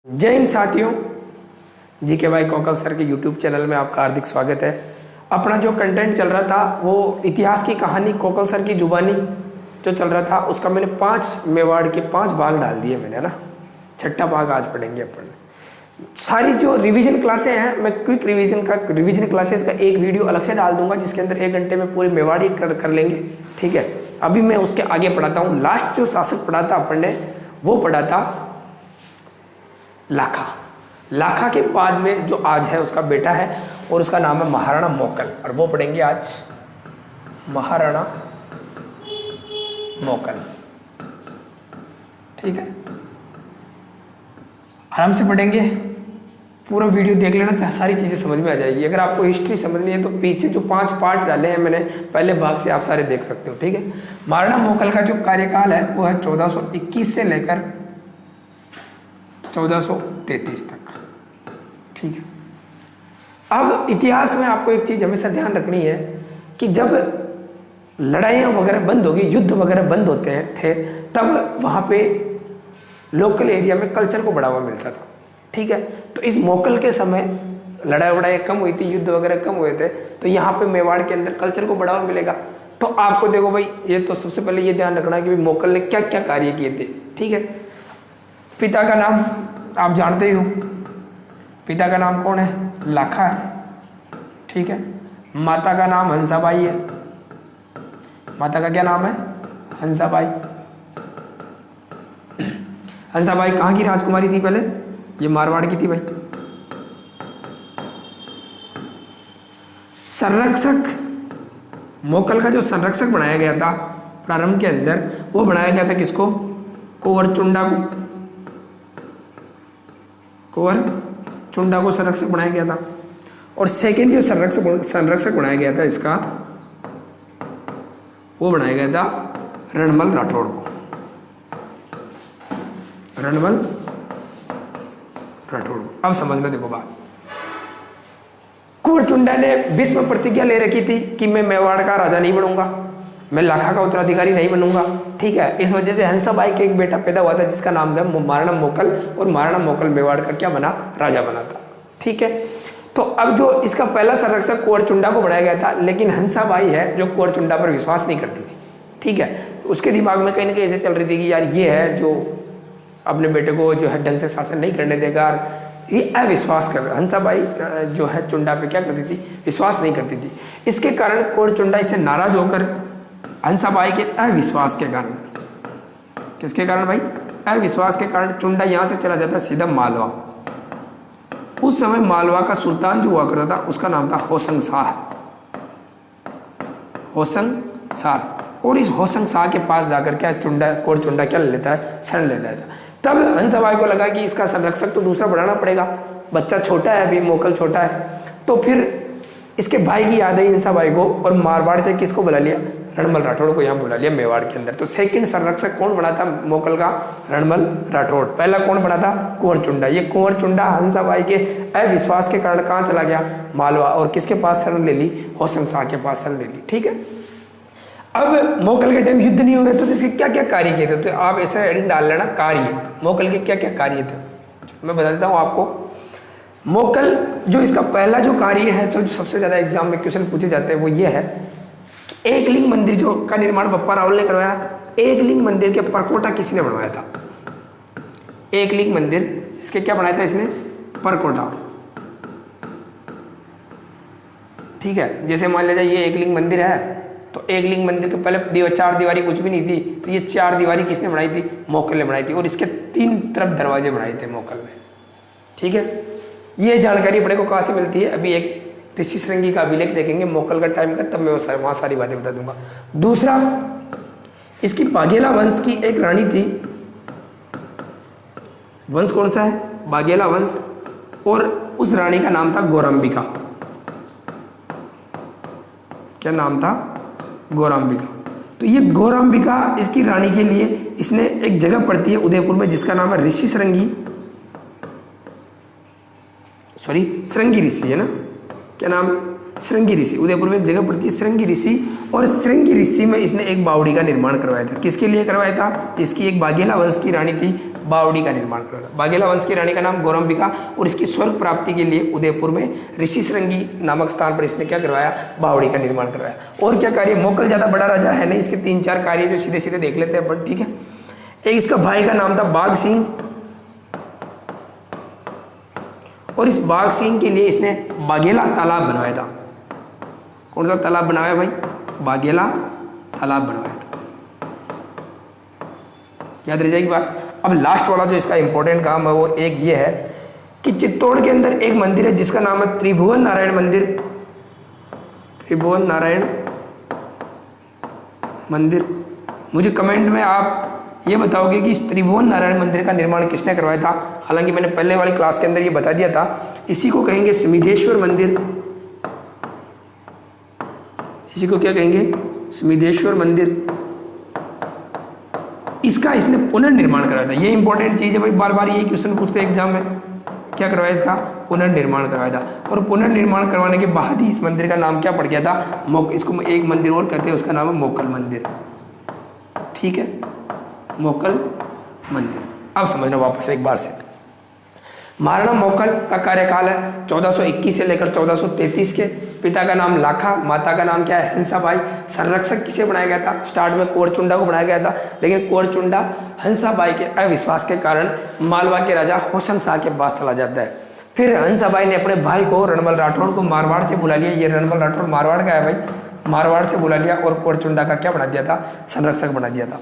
जय हिंद साथियों, जी के भाई कोकल सर के यूट्यूब चैनल में आपका हार्दिक स्वागत है। अपना जो कंटेंट चल रहा था वो इतिहास की कहानी कोकल सर की जुबानी जो चल रहा था उसका मैंने 5 मेवाड़ के 5 भाग डाल दिए मैंने ना। छठा भाग आज पढ़ेंगे अपन। सारी जो रिवीजन क्लासें हैं मैं क्विक रिवीजन क्लासेस का एक वीडियो अलग से डाल दूंगा जिसके अंदर 1 घंटे में पूरी मेवाड़ी कर लेंगे। ठीक है, अभी मैं उसके आगे पढ़ाता हूँ। लास्ट जो शासक पढ़ा था अपन ने वो पढ़ा था लाखा के बाद में जो आज है उसका बेटा है और उसका नाम है महाराणा मोकल, और वो पढ़ेंगे आज महाराणा मोकल। ठीक है, आराम से पढ़ेंगे, पूरा वीडियो देख लेना, सारी चीज़ें समझ में आ जाएगी। अगर आपको हिस्ट्री समझनी है तो पीछे जो 5 पार्ट डाले हैं मैंने पहले भाग से आप सारे देख सकते हो। ठीक है, महाराणा मोकल का जो कार्यकाल है वो है 1421 से लेकर 1433 तक। ठीक है, अब इतिहास में आपको एक चीज हमेशा ध्यान रखनी है कि जब लड़ाइयाँ वगैरह बंद होगी, युद्ध वगैरह बंद होते हैं थे, तब वहाँ पे लोकल एरिया में कल्चर को बढ़ावा मिलता था। ठीक है, तो इस मोकल के समय लड़ाई वड़ाई कम हुई थी, युद्ध वगैरह कम हुए थे, तो यहाँ पे मेवाड़ के अंदर कल्चर को बढ़ावा मिलेगा। तो आपको देखो भाई, ये तो सबसे पहले ये ध्यान रखना है कि मोकल ने क्या क्या कार्य किए थे। ठीक है, पिता का नाम आप जानते ही हो, पिता का नाम कौन है? लाखा है। ठीक है, माता का नाम हंसाबाई है। माता का क्या नाम है? हंसाबाई। हंसाबाई कहाँ की राजकुमारी थी? पहले ये मारवाड़ की थी भाई। संरक्षक, मोकल का जो संरक्षक बनाया गया था प्रारंभ के अंदर, वो बनाया गया था किसको? कुंवर चुंडा को। कुंवर चुंडा को संरक्षक बनाया गया था। और सेकंड जो संरक्षक बनाया गया था इसका, वो बनाया गया था रणमल राठौड़ को। रणमल राठौड़। अब समझना देखो बात, कुंवर चुंडा ने भीष्म प्रतिज्ञा ले रखी थी कि मैं मेवाड़ का राजा नहीं बनूंगा, मैं लाखा का उत्तराधिकारी नहीं बनूंगा। ठीक है, इस वजह से हंसाबाई के एक बेटा पैदा हुआ था जिसका नाम था महाराणा मोकल, और महाराणा मोकल मेवाड़ का क्या बना? राजा बना था। ठीक है, तो अब जो इसका पहला संरक्षक कुंवर चुंडा को बनाया गया था, लेकिन हंसाबाई है जो कुंवर चुंडा पर विश्वास नहीं करती थी। ठीक है, उसके दिमाग में कहीं ना कहीं ऐसे चल रही थी कि यार ये है जो अपने बेटे को जो है ढंग से शासन नहीं करने देगा, ये अविश्वास कर। हंसाबाई जो है चुंडा पे क्या करती थी? विश्वास नहीं करती थी। इसके कारण कुंवर चुंडा इससे नाराज होकर हंसाबाई के अविश्वास के कारण, किसके कारण भाई? अविश्वास के कारण चुंडा यहां से चला जाता सीधा मालवा। उस समय मालवा का सुल्तान जो हुआ करता था उसका नाम था होशंग शाह। होशंग शाह। और इस होशंग शाह के पास जाकर क्या कुंवर चुंडा क्या ले लेता है? शरण ले लेता है। तब हंसाबाई को लगा कि इसका संरक्षक तो दूसरा बढ़ाना पड़ेगा, बच्चा छोटा है अभी, मोकल छोटा है। तो फिर इसके भाई की याद आई हंसाबाई को, और मारवाड़ से किसको बुला लिया? रणमल राठौड़ को यहाँ बुला लिया मेवाड़ के अंदर। तो सेकंड संरक्षक कौन बना था मोकल का? रणमल राठौड़। पहला कौन बना था? कुंवर चुंडा। ये कुंवर चुंडा हंसाबाई के अविश्वास के कारण कहाँ चला गया? मालवा। और किसके पास शरण ले ली? होशंग शाह के पास शरण ले ली। ठीक है, अब मोकल के टाइम युद्ध नहीं हुए तो इसके क्या क्या कार्य किए थे? तो आप ऐसा हेडिंग डाल लेना, कार्य। मोकल के क्या क्या कार्य थे मैं बता देता हूँ आपको। मोकल जो इसका पहला जो कार्य है, जो सबसे ज्यादा एग्जाम में क्वेश्चन पूछे जाते हैं, वो ये है एक लिंग मंदिर जो का निर्माण बप्पा रावल ने करवाया। एक लिंग मंदिर के परकोटा किसने बनवाया था? एक लिंग मंदिर इसके क्या बनाया था इसने? परकोटा। ठीक है, जैसे मान लीजिए ये एक लिंग मंदिर है, तो एक लिंग मंदिर के पहले 4 दीवारी कुछ भी नहीं थी, तो ये 4 दीवारी किसने बनाई थी? मोकल ने बनाई थी। और इसके 3 तरफ दरवाजे बनाए थे मोकल ने। ठीक है, ये जानकारी अपने को कहाँ से मिलती है? अभी एक ऋषि श्रृंगी का अभिलेख देखेंगे मोकल का टाइम का, तब मैं वहाँ सारी बातें बता दूंगा। दूसरा, इसकी बाघेला वंश की एक रानी थी। वंश कौन सा है? बाघेला वंश। और उस रानी का नाम था गौरांबिका। क्या नाम था? गौरांबिका। तो ये गौरांबिका इसकी रानी के लिए इसने एक जगह पड़ती है उदयपुर में जिसका नाम है ऋषि श्रृंगी, श्रृंगी ऋषि है ना, क्या नाम है? श्रृंगी ऋषि। उदयपुर में एक जगह पड़ती है श्रृंगी ऋषि, और श्रृंगी ऋषि में इसने एक बावड़ी का निर्माण करवाया था। किसके लिए करवाया था? इसकी एक बाघेला वंश की रानी थी बावड़ी का निर्माण करवाया था। बाघेला वंश की रानी का नाम गौरंबिका और इसकी स्वर्ग प्राप्ति के लिए उदयपुर में ऋषि श्रृंगी नामक स्थान पर इसने क्या करवाया, बावड़ी का निर्माण करवाया। और क्या कार्य, मोकल ज़्यादा बड़ा राजा है नहीं, इसके 3-4 कार्य जो सीधे सीधे देख लेते हैं बट ठीक है। एक इसका भाई का नाम था बाघ सिंह और इस बाघ सिंह के लिए इसने बाघेला तालाब बनवाया था। कौन सा तालाब बनाया भाई, बाघेला तालाब बनवाया था, याद रह जाएगी बात। अब लास्ट वाला जो इसका इंपॉर्टेंट काम है वो एक ये है कि चित्तौड़ के अंदर एक मंदिर है जिसका नाम है त्रिभुवन नारायण मंदिर। त्रिभुवन नारायण मंदिर, मुझे कमेंट में आप ये बताओगे कि इस त्रिभुवन नारायण मंदिर का निर्माण किसने करवाया था। हालांकि मैंने पहले वाली क्लास के अंदर ये बता दिया था। इसी को कहेंगे सिमिधेश्वर मंदिर। इसी को क्या कहेंगे, सिमिधेश्वर मंदिर। इसका इसने पुनर्निर्माण कराया था। ये इंपॉर्टेंट चीज़ है भाई, बार बार ये क्वेश्चन पूछते हैं एग्जाम में। क्या करवाया, इसका पुनर्निर्माण करवाया था। और पुनर्निर्माण करवाने के बाद ही इस मंदिर का नाम क्या पड़ गया था, इसको एक मंदिर और कहते हैं, उसका नाम है मोकल मंदिर। ठीक है, मोकल मंदिर। अब समझना वापस एक बार से। महाराणा मोकल का कार्यकाल है 1421 से लेकर 1433 के। पिता का नाम लाखा, माता का नाम क्या है, हंसाबाई। संरक्षक किसे बनाया गया था, स्टार्ट में कोरचुंडा को बनाया गया था, लेकिन कोरचुंडा हंसाबाई के अविश्वास के कारण मालवा के राजा होसन शाह के पास चला जाता है। फिर हंसाबाई ने अपने भाई को रणबल राठौड़ को मारवाड़ से बुला लिया। ये रणबल राठौड़ मारवाड़ का है भाई, मारवाड़ से बुला लिया और कोरचुंडा का क्या बना दिया था, संरक्षक बना दिया था।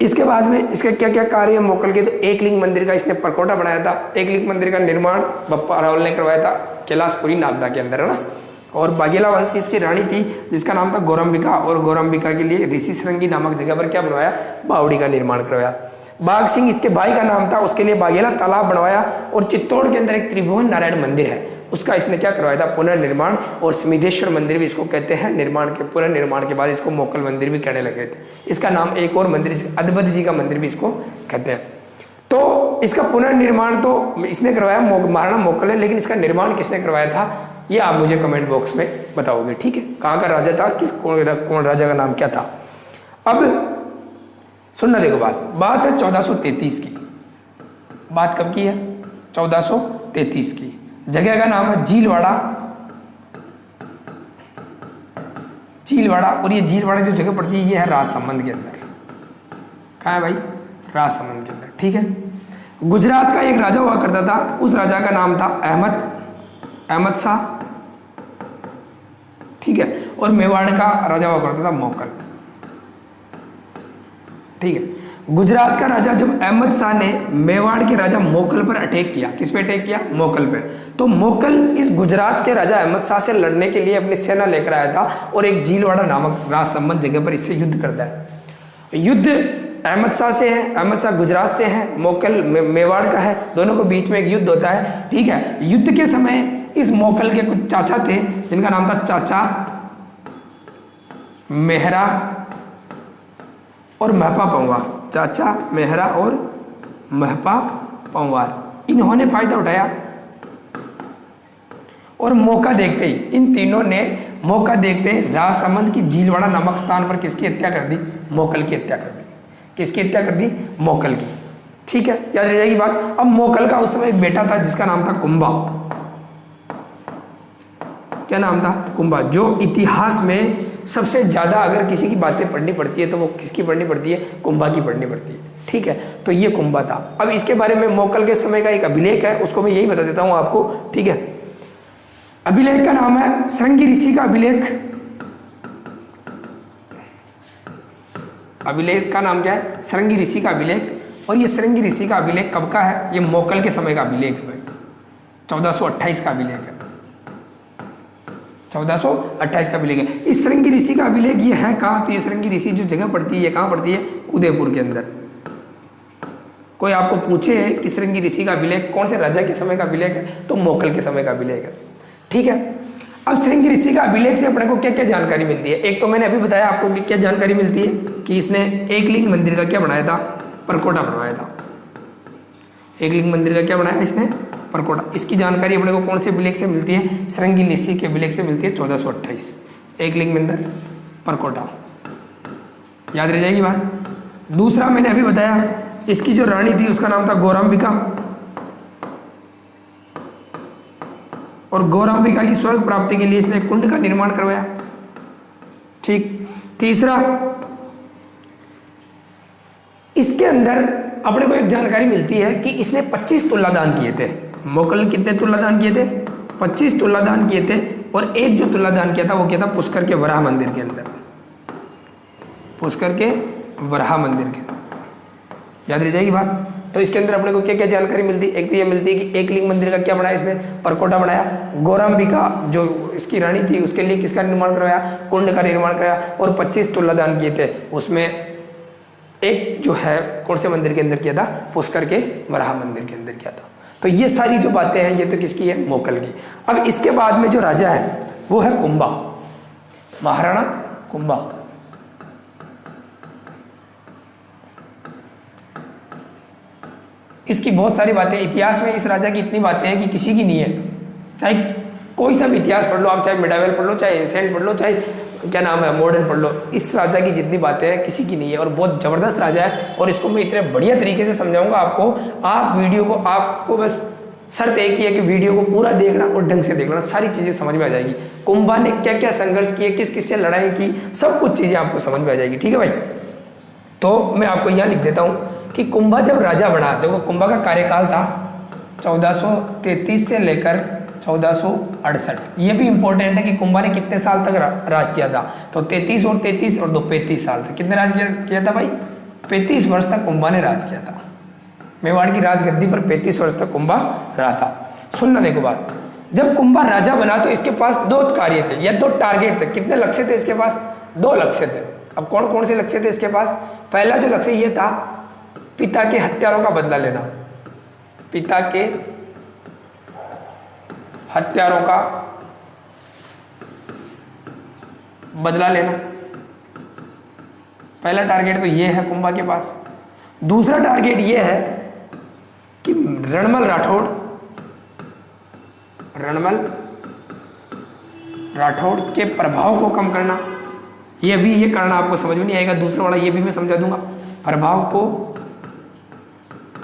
इसके बाद में इसके क्या क्या कार्य मोकल के, तो एक लिंग मंदिर का इसने परकोटा बनाया था। एक लिंग मंदिर का निर्माण बप्पा रावल ने करवाया था कैलाशपुरी नागदा के अंदर, है ना। और बाघेला वंश की इसकी रानी थी जिसका नाम था गौरंबिका, और गौरंबिका के लिए ऋषि श्रृंगी नामक जगह पर क्या बनवाया, बावड़ी का निर्माण करवाया। बाघ सिंह इसके भाई का नाम था, उसके लिए बाघेला तालाब बनवाया। और चित्तौड़ के अंदर एक त्रिभुवन नारायण मंदिर है, उसका इसने क्या करवाया था, पुनर्निर्माण। और सिमिधेश्वर मंदिर भी इसको कहते हैं। निर्माण के पुनर्निर्माण के बाद इसको मोकल मंदिर भी कहने लगे थे। इसका नाम एक और मंदिर, अद्भुत जी का मंदिर भी इसको कहते हैं। तो इसका पुनर्निर्माण तो इसने करवाया, महाराणा मोकल है, लेकिन इसका निर्माण किसने करवाया था ये आप मुझे कमेंट बॉक्स में बताओगे। ठीक है, कहाँ का राजा था, कौन राजा का नाम क्या था। अब सुनना, देखो बात है 1433 की। बात कब की है, 1433 की। जगह का नाम है झीलवाड़ा। झीलवाड़ा, और ये झीलवाड़ा जो जगह पड़ती है ये है राजसमंद के अंदर। कहाँ है भाई, राजसमंद के अंदर। ठीक है, गुजरात का एक राजा हुआ करता था, उस राजा का नाम था अहमद शाह। ठीक है, और मेवाड़ का राजा हुआ करता था मोकल। ठीक है, गुजरात का राजा जब अहमद शाह ने मेवाड़ के राजा मोकल पर अटैक किया, किस पे अटैक किया, मोकल पे, तो मोकल इस गुजरात के राजा अहमद शाह से लड़ने के लिए अपनी सेना लेकर आया था और एक झीलवाड़ा नामक राजसमंद जगह पर इससे युद्ध करता है। युद्ध अहमद शाह से है, अहमद शाह गुजरात से है, मोकल मेवाड़ का है, दोनों के बीच में एक युद्ध होता है। ठीक है, युद्ध के समय इस मोकल के कुछ चाचा थे जिनका नाम था चाचा मेहरा और महपा पंवार। चाचा मेहरा और महपा पंवार, इन्होंने फायदा उठाया और मौका देखते ही इन तीनों ने मौका देखते ही राजसमंद की झीलवाड़ा नामक स्थान पर किसकी हत्या कर दी, मोकल की हत्या कर दी। किसकी हत्या कर दी, मोकल की। ठीक है, याद रह जाएगी बात। अब मोकल का उस समय एक बेटा था जिसका नाम था कुंभा। क्या नाम था, कुंभा। जो इतिहास में सबसे ज्यादा अगर किसी की बातें पढ़नी पड़ती है तो वो किसकी पढ़नी पड़ती है, कुंभा की पढ़नी पड़ती है। ठीक है, तो ये कुंभा था। अब इसके बारे में मोकल के समय का एक अभिलेख है, उसको मैं यही बता देता हूं आपको। ठीक है, अभिलेख का नाम है श्रृंगी ऋषि का अभिलेख। अभिलेख का नाम क्या है, श्रृंगी ऋषि का अभिलेख। और ये श्रृंगी ऋषि का अभिलेख कब का है, ये मोकल के समय का अभिलेख है भाई, 1428 का अभिलेख है। 1428 का अभिलेख है। इस श्रृंगी ऋषि का अभिलेख ये है कहाँ, तो ये श्रृंगी ऋषि जो जगह पड़ती है कहाँ पड़ती है, उदयपुर के अंदर। कोई आपको पूछे कि श्रृंगी ऋषि का अभिलेख कौन से राजा के समय का अभिलेख है, तो मोकल के समय का अभिलेख है। ठीक है, अब श्रृंगी ऋषि का अभिलेख से अपने को क्या क्या जानकारी मिलती है। एक तो मैंने अभी बताया आपको कि क्या जानकारी मिलती है कि इसने एक लिंग मंदिर का क्या बनाया था, परकोटा बनवाया था। एक लिंग मंदिर का क्या बनाया इसने, परकोटा। इसकी जानकारी अपने को कौन से अभिलेख से मिलती है, श्रृंगी ऋषि के अभिलेख से मिलती है 1428। एक लिंग मंदिर, परकोटा, याद रह जाएगी बात। दूसरा मैंने अभी बताया इसकी जो रानी थी उसका नाम था गौराम्बिका, और गौराम्बिका की स्वर्ग प्राप्ति के लिए इसने कुंड का निर्माण करवाया। ठीक। तीसरा, इसके अंदर अपने को एक जानकारी मिलती है कि इसने 25 तुला दान किए थे। मोगल कितने तुला दान किए थे? 25 तुला दान किए थे। और एक जो तुला दान किया था वो किया था पुष्कर के वराह मंदिर के अंदर, पुष्कर के वराह मंदिर के अंदर। याद रह जाएगी बात। तो इसके अंदर अपने को क्या क्या जानकारी मिलती है? एक तो ये मिलती है कि एक लिंग मंदिर का क्या बनाया इसने? परकोटा बनाया। गौराम्बिका जो इसकी रानी थी उसके लिए किसका निर्माण करवाया? कुंड का निर्माण कराया। और 25 तुला दान किए थे, उसमें एक जो है कौन से मंदिर के अंदर किया था? पुष्कर के वराह मंदिर के अंदर किया था। तो ये सारी जो बातें हैं ये तो किसकी है? मोगल की। अब इसके बाद में जो राजा है वो है कुंभा, महाराणा कुंभा। इसकी बहुत सारी बातें इतिहास में, इस राजा की इतनी बातें हैं कि किसी की नहीं है। चाहे कोई सा भी इतिहास पढ़ लो आप, चाहे मिडावेल पढ़ लो, चाहे एंशिएंट पढ़ लो, चाहे क्या नाम है मॉडर्न पढ़ लो, इस राजा की जितनी बातें हैं किसी की नहीं है। और बहुत ज़बरदस्त राजा है। और इसको मैं इतने बढ़िया तरीके से समझाऊंगा आपको। आप वीडियो को, आपको बस शर्त एक ही है कि वीडियो को पूरा देखना और ढंग से देखना, सारी चीज़ें समझ में आ जाएगी। कुंभा ने क्या क्या संघर्ष किए, किस किस से लड़ाई की, सब कुछ चीज़ें आपको समझ में आ जाएगी। ठीक है भाई। तो मैं आपको यहाँ लिख देता हूँ कि कुंभा जब राजा बना, देखो कुंभा का कार्यकाल था 1433 से लेकर 1468। ये भी इंपॉर्टेंट है कि कुंभा ने कितने साल तक राज किया था? तो 33 और 33 और 2 35 साल तक। कितने राज किया था भाई? 35 वर्ष तक कुंभा ने राज किया था। मेवाड़ की राजगद्दी पर 35 वर्ष तक कुंभा रहा था। सुनना देखो बात, जब कुंभा राजा बना तो इसके पास 2 कार्य थे या 2 टारगेट थे। कितने लक्ष्य थे इसके पास? 2 लक्ष्य थे। अब कौन कौन से लक्ष्य थे इसके पास? पहला जो लक्ष्य ये था, पिता के हत्यारों का बदला लेना। पिता के हत्यारों का बदला लेना, पहला टारगेट तो ये है कुंभा के पास। दूसरा टारगेट ये है कि रणमल राठौड़ के प्रभाव को कम करना। ये करना आपको समझ में नहीं आएगा, दूसरा वाला ये भी मैं समझा दूंगा। प्रभाव को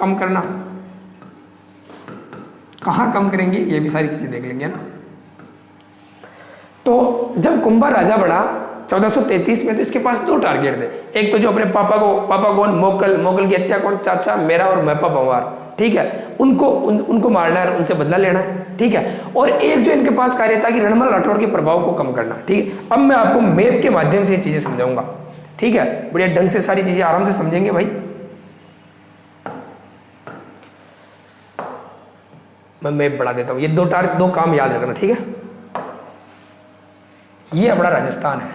कम करना, कहाँ कम करेंगे ये भी सारी चीजें देख लेंगे ना। तो जब कुंभा राजा बना 1433 में, तो इसके पास 2 टारगेट थे। एक तो जो अपने पापा कौन? मोगल की हत्या कौन? चाचा मेरा और मैपा पंवार। ठीक है, उनको मारना है, उनसे बदला लेना है। ठीक है। और एक जो इनके पास कार्य था कि रणमल राठौड़ के प्रभाव को कम करना। ठीक है। अब मैं आपको मैप के माध्यम से ये चीजें समझाऊंगा। ठीक है, बढ़िया ढंग से सारी चीजें आराम से समझेंगे भाई। मैं मैप बढ़ा देता हूं। ये 2 काम याद रखना। ठीक है। ये अपना राजस्थान है।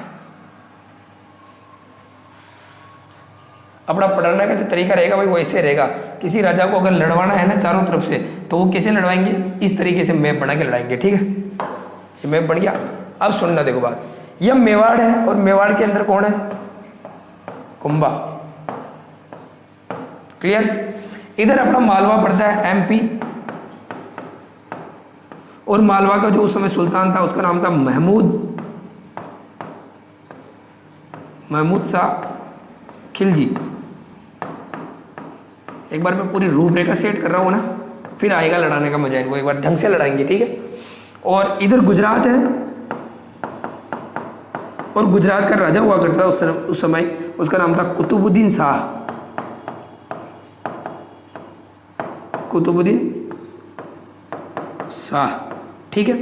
अपना पढ़ने का जो तरीका रहेगा भाई वो ऐसे रहेगा। किसी राजा को अगर लड़वाना है ना चारों तरफ से, तो वो कैसे लड़वाएंगे? इस तरीके से मैप बना के लड़ाएंगे। ठीक है, ये मैप बन गया। अब सुनना देखो बात, यह मेवाड़ है और मेवाड़ के अंदर कौन है? कुंभा। क्लियर। इधर अपना मालवा पड़ता है, एमपी। और मालवा का जो उस समय सुल्तान था उसका नाम था महमूद शाह खिलजी। एक बार मैं पूरी रूपरेखा सेट कर रहा हूँ ना, फिर आएगा लड़ाने का मजा। इनको एक बार ढंग से लड़ाएंगे। ठीक है। और इधर गुजरात है, और गुजरात का राजा हुआ करता था उस समय, उसका नाम था कुतुबुद्दीन शाह। ठीक है।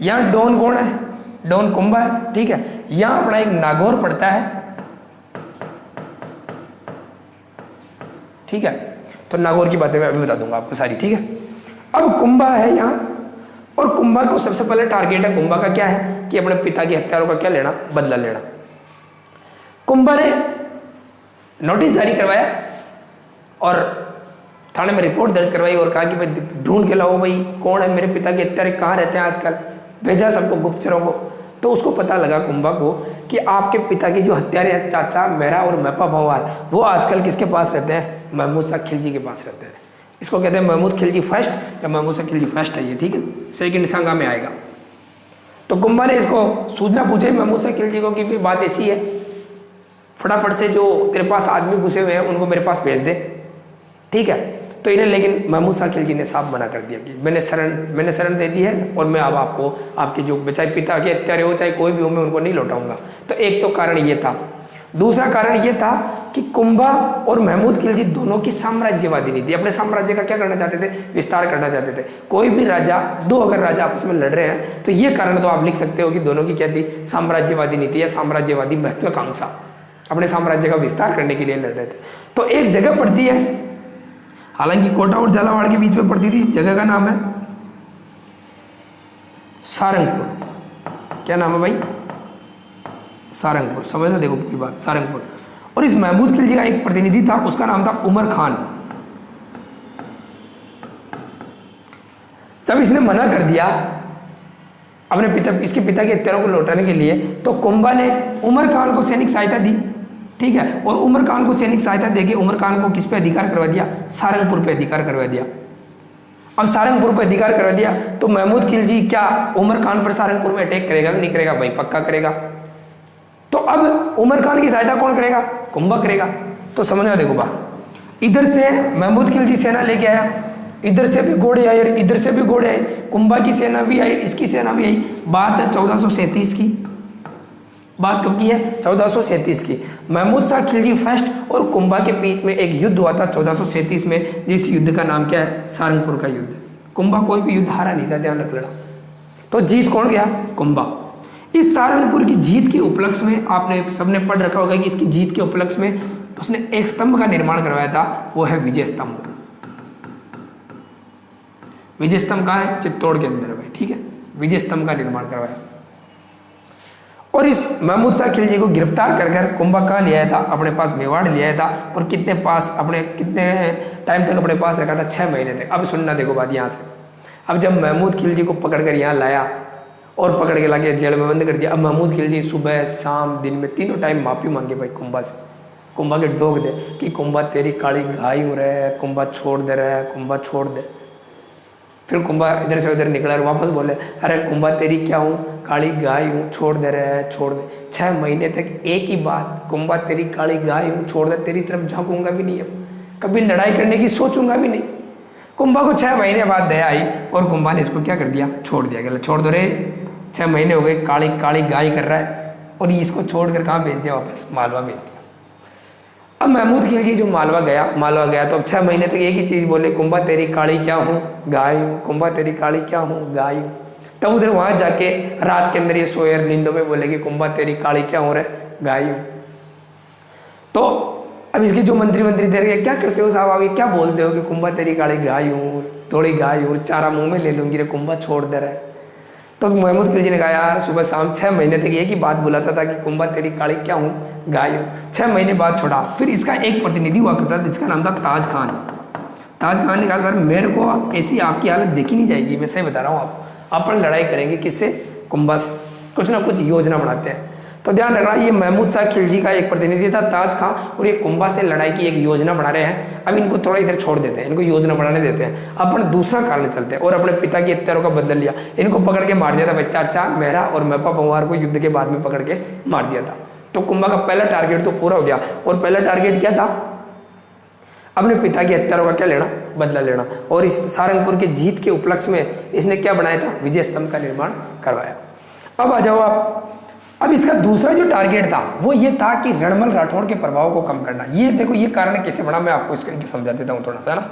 यहाँ डॉन कौन है? डॉन कुंभा है। ठीक है। यहाँ अपना एक नागौर पड़ता है। ठीक है। तो नागौर की बातें मैं अभी बता दूंगा आपको सारी। ठीक है। अब कुंभा है यहाँ, और कुंभा को सबसे पहले टारगेट है, कुंभा का क्या है कि अपने पिता की हत्यारों का क्या लेना? बदला लेना। कुंभा ने नोटिस जारी करवाया और थाने में रिपोर्ट दर्ज करवाई और कहा कि भाई ढूंढ के लाओ भाई कौन है मेरे पिता के हत्यारे, कहाँ रहते हैं आजकल। भेजा सबको, गुप्तचरों को। तो उसको पता लगा कुंभा को कि आपके पिता की जो हत्यारे हैं चाचा मेरा और मैपा भंवार, वो आजकल किसके पास रहते हैं? महमूद शाह खिलजी के पास रहते हैं। इसको कहते हैं महमूद खिलजी फर्स्ट या महमूद शाह खिलजी फर्स्ट है ये। ठीक है, सेकंड संज्ञा में आएगा। तो कुंभा ने इसको सूचना पूछी महमूद शाह खिलजी को कि भी बात ऐसी है, फटाफट से जो तेरे पास आदमी घुसे हुए हैं उनको मेरे पास भेज दे। ठीक है। तो इन्हें लेकिन महमूद शाह खिलजी ने साफ मना कर दिया कि मैंने शरण दे दी है और मैं अब आपको आपकी जो चाहे पिता के हत्यारे हो चाहे कोई भी हो मैं उनको नहीं लौटाऊंगा। तो एक तो कारण ये था। दूसरा कारण ये था कि कुंभा और महमूद खिलजी दोनों की साम्राज्यवादी नीति, अपने साम्राज्य का क्या करना चाहते थे, विस्तार करना चाहते थे। कोई भी राजा, दो अगर राजा आपस में लड़ रहे हैं तो ये कारण तो आप लिख सकते हो कि दोनों की क्या थी, साम्राज्यवादी नीति या साम्राज्यवादी महत्वाकांक्षा, अपने साम्राज्य का विस्तार करने के लिए लड़ रहे थे। तो एक जगह पड़ती है, हालांकि कोटा और झालावाड़ के बीच में पड़ती थी, जगह का नाम है सारंगपुर। क्या नाम है भाई, सारंगपुर। समझना देखो पूरी बात, सारंगपुर। और इस महमूद खिलजी का एक प्रतिनिधि था, उसका नाम था उमर खान। जब इसने मना कर दिया अपने पिता, इसके पिता के हत्यारों को लौटाने के लिए, तो कुंभा ने उमर खान को सैनिक सहायता दी, ठीक है। और उमर खान को सैनिक सहायता देके उमर खान को किस पे अधिकार करवा दिया, सारंगपुर पे अधिकार करवा दिया। अब सारंगपुर पे अधिकार करवा दिया तो महमूद खिलजी क्या उमर खान पर सारंगपुर में अटैक करेगा कि नहीं करेगा, भाई पक्का करेगा। तो अब उमर खान की सहायता कौन करेगा, कुंभा करेगा। तो समझना देखो बा, इधर से महमूद खिलजी सेना लेके आया, इधर से भी घोड़े आए, इधर से भी घोड़े आए, कुंभा की सेना भी आई, इसकी सेना भी आई। बात है 1437 की। बात कब की है, 1437 की। महमूद शाह खिलजी फर्स्ट और कुंभा के बीच में एक युद्ध हुआ था 1437 में, जिस युद्ध का नाम क्या है, सारंगपुर का युद्ध। कुंभा कोई भी युद्ध हारा नहीं था, ध्यान रख लेना। तो जीत कौन गया, कुंभा। इस सारंगपुर की जीत के उपलक्ष्य में आपने सबने पढ़ रखा होगा कि इसकी जीत के उपलक्ष्य में उसने एक स्तंभ का निर्माण करवाया था, वो है विजय स्तंभ। विजय स्तंभ कहाँ है, चित्तौड़ के अंदर है, ठीक है। विजय स्तंभ का निर्माण करवाया। और इस महमूद शाह खिलजी को गिरफ्तार कर कर कुंभा कहाँ ले आया था, अपने पास मेवाड़ ले आया था। और कितने टाइम तक अपने पास रखा था, 6 महीने तक। अब सुनना देखो बात यहाँ से। अब जब महमूद खिलजी को पकड़ कर यहाँ लाया और पकड़ के लाके जेल में बंद कर दिया, अब महमूद खिलजी सुबह शाम दिन में तीनों टाइम माफी मांगे भाई कुंभा से। कुंभा के डोक दे कि कुंभा तेरी काली घाई हो रहा है, कुंभा छोड़ दे रहा है, कुंभा छोड़ दे। फिर कुंभा इधर से उधर निकला और वापस बोले, अरे कुंभा तेरी क्या हूँ, काली गाय हूँ, छोड़ दे रहा है, छोड़ दे। 6 महीने तक एक ही बात, कुंभा तेरी काली गाय हूँ, छोड़ दे, तेरी तरफ झांकूंगा भी नहीं, अब कभी लड़ाई करने की सोचूंगा भी नहीं। कुंभा को 6 महीने बाद दया आई और कुंभा ने इसको क्या कर दिया, छोड़ दिया। कहला छोड़ दो रे, 6 महीने हो गए, काली काली गाय कर रहा है। और इसको छोड़कर कहाँ भेज दिया, वापस मालवा भेज दिया। अब महमूद खिलजी जो मालवा गया तो अब 6 महीने तक एक ही चीज बोले, कुंभा तेरी काली क्या हूँ, गाय हूँ, कुंभा तेरी काली क्या हूँ, गाय हूँ। तब उधर वहां जाके रात के अंदर ये सोए नींदों में बोले कि कुंभा तेरी काली क्या हो रहा है, गाय हूँ। तो अब इसके जो मंत्री दे रहे, क्या करते हो साहब, आप क्या बोलते हो कि कुंभा तेरी काली गाय हूँ, थोड़ी गाय हूँ, चारा मुंह में ले लूंगी रे, कुंभा छोड़ दे रहा है। तो महमूद खिलजी ने कहा, यार सुबह शाम 6 महीने तक एक ही बात बुलाता था कि कुंभा तेरी काली क्या हूँ, गाय हूँ। 6 महीने बाद छोड़ा। फिर इसका एक प्रतिनिधि हुआ करता था जिसका नाम था ताज खान। ताज खान ने कहा, सर मेरे को ऐसी आपकी हालत देखी नहीं जाएगी, मैं सही बता रहा हूँ, अपन लड़ाई करेंगे किससे, कुंभा से, कुछ ना कुछ योजना बनाते हैं। तो ध्यान रखना, ये महमूद शाह खिलजी का एक प्रतिनिधि था ताज खान, और ये कुंभा से लड़ाई की एक योजना बना रहे हैं। अब इनको थोड़ा इधर छोड़ देते हैं, इनको योजना बनाने देते हैं। अपन दूसरा कारण चलते हैं और अपने पिता की हत्यारों का बदल लिया। इनको पकड़ के मार दिया था भाई, चाचा मेहरा और मेपा पंवार को युद्ध के बाद में पकड़ के मार दिया था। तो कुंभा का पहला टारगेट तो पूरा हो गया। और पहला टारगेट क्या था, अपने पिता की हत्यारों का क्या लेना, बदला लेना। और इस सारंगपुर के जीत के उपलक्ष्य में इसने क्या बनाया था, विजय स्तंभ का निर्माण करवाया। अब आ जाओ आप, अब इसका दूसरा जो टारगेट था वो ये था कि रणमल राठौड़ के प्रभाव को कम करना। ये देखो, ये कारण कैसे बना, मैं आपको इसको समझा देता हूँ थोड़ा सा ना।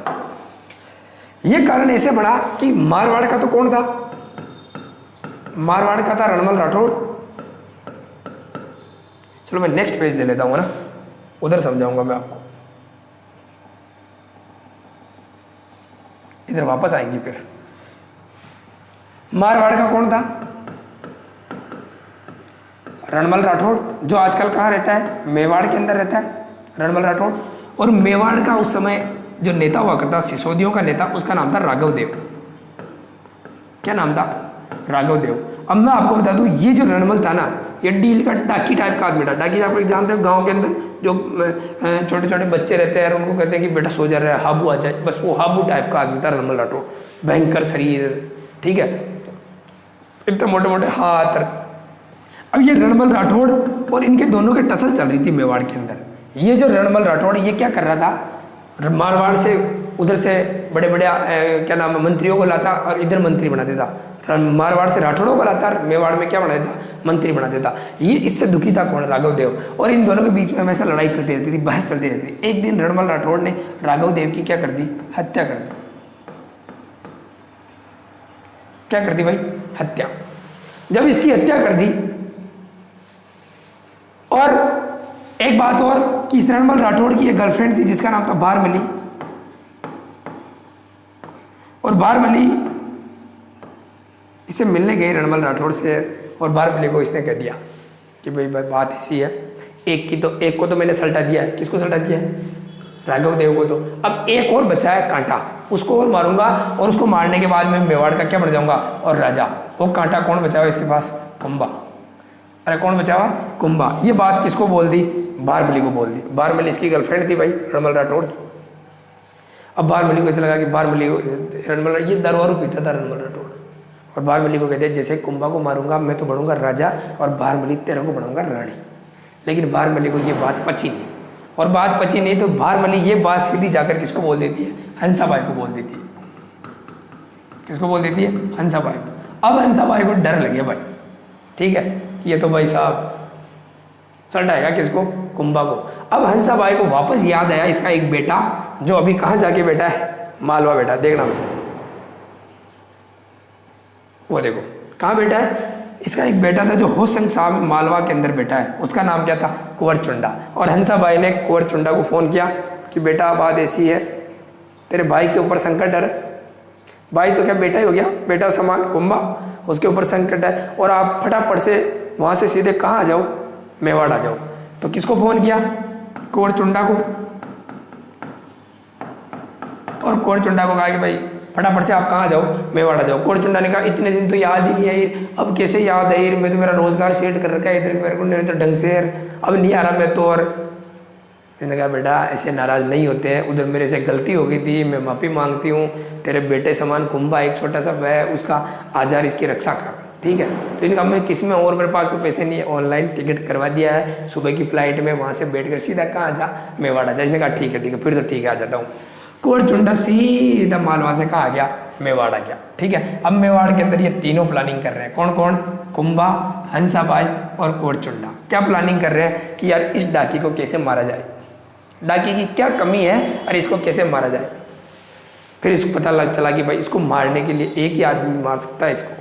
ये कारण ऐसे बना कि मारवाड़ का तो कौन था, मारवाड़ का था रणमल राठौड़। चलो मैं नेक्स्ट पेज ले लेता हूँ ना, उधर समझाऊंगा मैं आपको, इधर वापस आएंगी फिर। मारवाड़ का कौन था, रणमल राठौड़, जो आजकल कहाँ रहता है, मेवाड़ के अंदर रहता है रणमल राठौड़। और मेवाड़ का उस समय जो नेता हुआ करता, सिसोदियों का नेता, उसका नाम था राघव देव। क्या नाम था, राघव देव। अब मैं आपको बता दूं, ये जो रणमल था ना, ये डील का डाकी टाइप का आदमी था। डाकी आप लोग जानते हो, गांव के अंदर जो छोटे छोटे बच्चे रहते हैं और उनको कहते हैं कि बेटा सो जा रहा है, हाबू आ जाए, बस वो हाबू टाइप का आदमी था रणमल राठौड़। भयंकर शरीर, ठीक है, इतने मोटे मोटे हाथ। अब ये रणमल राठौड़ और इनके दोनों के टसल चल रही थी मेवाड़ के अंदर। ये जो रणमल राठौड़ ये क्या कर रहा था, मारवाड़ से उधर से बड़े बड़े क्या नाम है मंत्रियों को लाता और इधर मंत्री बना देता, मारवाड़ से राठौड़ों को लाता, मेवाड़ में क्या बना देता, मंत्री बना देता। ये इससे दुखी था कौन, राघव देव। और इन दोनों के बीच में हमेशा लड़ाई चलती रहती थी, बहस चलती रहती थी। एक दिन रणमल राठौड़ ने राघव देव की क्या कर दी, हत्या कर दी। क्या कर दी भाई, हत्या। जब इसकी हत्या कर दी, और एक बात और कि इस रणमल राठौड़ की एक गर्लफ्रेंड थी जिसका नाम था बारमली, और बारमली इसे मिलने गई रणमल राठौड़ से, और बारमली को इसने कह दिया कि भाई बात ऐसी है, एक को तो मैंने सल्टा दिया है। किसको सल्टा दिया है, राघव देव को। तो अब एक और बचा है कांटा, उसको और मारूंगा, और उसको मारने के बाद मैं मेवाड़ का क्या बन जाऊंगा, और राजा। वो कांटा कौन बचा हुआ इसके पास, कुंभा। अरे कौन बचा हुआ, कुंभा। ये बात किसको बोल दी, बारमली को बोल दी। बारमली इसकी गर्लफ्रेंड थी भाई रणमल राठौड़ की। अब बारमली को ऐसा लगा कि बारमली रणमल, ये दारू पीता था रणमल राठौड़, और बारमली को कहते जैसे कुंभा को मारूंगा मैं तो बनूंगा राजा, और बारमली तेरे को बनाऊंगा रानी। लेकिन बारमली को ये बात पची नहीं, और बात पची नहीं तो बारमली ये बात सीधी जाकर किसको बोल देती है, हंसाबाई को बोल देती है। किसको बोल देती है, हंसाबाई को। अब हंसाबाई को डर लगे भाई, ठीक है, कि ये तो भाई साहब सल्टाएगा किसको, कुंभा को। अब हंसाबाई को वापस याद आया इसका एक बेटा जो अभी कहाँ जाके बैठा है, मालवा बेटा। देखना भाई, वो देखो कहाँ बैठा है, इसका एक बेटा था जो होशंग साहब में मालवा के अंदर बैठा है, उसका नाम क्या था, कुंवर चुंडा। और हंसाबाई ने कुंवर चुंडा को फोन किया कि बेटा बात ऐसी है, तेरे भाई के ऊपर संकट है। भाई तो क्या बेटा ही हो गया, बेटा समान कुंभा, उसके ऊपर संकट है, और आप फटाफट से वहां से सीधे कहाँ आ जाओ, मेवाड़ आ जाओ। तो किसको फोन किया, कुंवर चुंडा को। और कुंवर चुंडा को कहा कि भाई फटाफट से आप कहाँ जाओ, मेवाड़ आ जाओ। कुंवर चुंडा ने कहा इतने दिन तो याद ही नहीं आई, अब कैसे याद आई, मैं तो मेरा रोजगार सेट कर रखा है इधर, मेरे को नहीं तो ढंग से अब नहीं आ रहा मैं तो। और मैंने कहा बेटा ऐसे नाराज नहीं होते हैं, उधर मेरे से गलती हो गई थी, मैं माफ़ी मांगती हूँ। तेरे बेटे समान कुंभा एक छोटा सा वह, उसका आजार इसकी रक्षा कर, ठीक है। तो इनका मैं किसी में और मेरे पास तो पैसे नहीं है, ऑनलाइन टिकट करवा दिया है, सुबह की फ्लाइट में वहाँ से बैठ कर सीधा कहाँ जा, मेवाड़ आ जा। इसने कहा ठीक है फिर तो ठीक है, आ जाता हूँ। कुंवर चुंडा सीधा मालवा से कहा गया, मेवाड़ आ गया, ठीक है। अब मेवाड़ के अंदर ये तीनों प्लानिंग कर रहे हैं, कौन कौन, कुंभा, हंसाबाई और कुंवर चुंडा। क्या प्लानिंग कर रहे हैं कि यार इस डाकी को कैसे मारा जाए, डाकी की क्या कमी है और इसको कैसे मारा जाए। फिर इसको पता लग चला कि भाई इसको मारने के लिए एक ही आदमी मार सकता है, इसको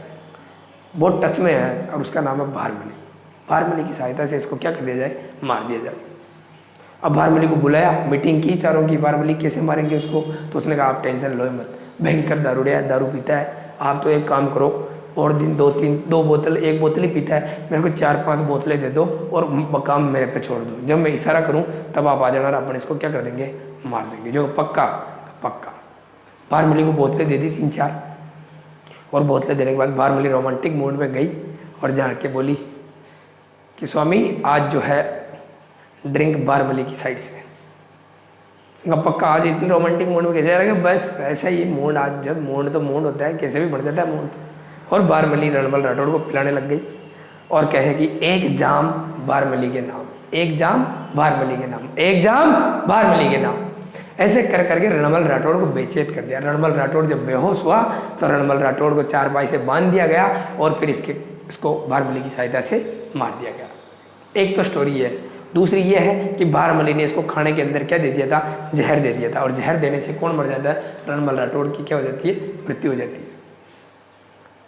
बहुत टच में है, और उसका नाम है बारमली। बारमली की सहायता से इसको क्या कर दिया जाए, मार दिया जाए। अब बारमली को बुलाया, मीटिंग की चारों की, बारमली कैसे मारेंगे उसको। तो उसने कहा आप टेंशन लो मत, भयंकर दारूड़िया है, दारू पीता है, आप तो एक काम करो, और दिन दो बोतल, एक बोतल ही पीता है, मेरे को 4-5 बोतलें दे दो और काम मेरे पे छोड़ दो, जब मैं इशारा करूं तब आप आ जाना और अपन इसको क्या कर देंगे, मार देंगे, जो पक्का। बारमली को बोतलें दे दी 3-4, और बोतलें देने के बाद बारमली रोमांटिक मूड में गई और जाके बोली कि स्वामी आज जो है ड्रिंक बारमली की साइड से। पक्का आज इतनी रोमांटिक मूड में कैसे आ रहा है, बस ऐसा ही मूड, आज जब मूड तो मूड होता है, कैसे भी बढ़ जाता है मूड। और बारमली रणमल राठौड़ को पिलाने लग गई और कहे कि एक जाम बारमली के नाम, एक जाम बारमली के नाम, एक जाम बारमली के नाम। ऐसे कर करके रणमल राठौड़ को बेचैन कर दिया। रणमल राठौड़ जब बेहोश हुआ तो रणमल राठौड़ को चारपाई से बांध दिया गया और फिर इसको बारमली की सहायता से मार दिया गया। एक तो स्टोरी है। दूसरी ये है कि बारमली ने इसको खाने के अंदर क्या दे दिया था, जहर दे दिया था, और जहर देने से कौन मर जाता है, रणमल राठौड़ की क्या हो जाती है, मृत्यु हो जाती है।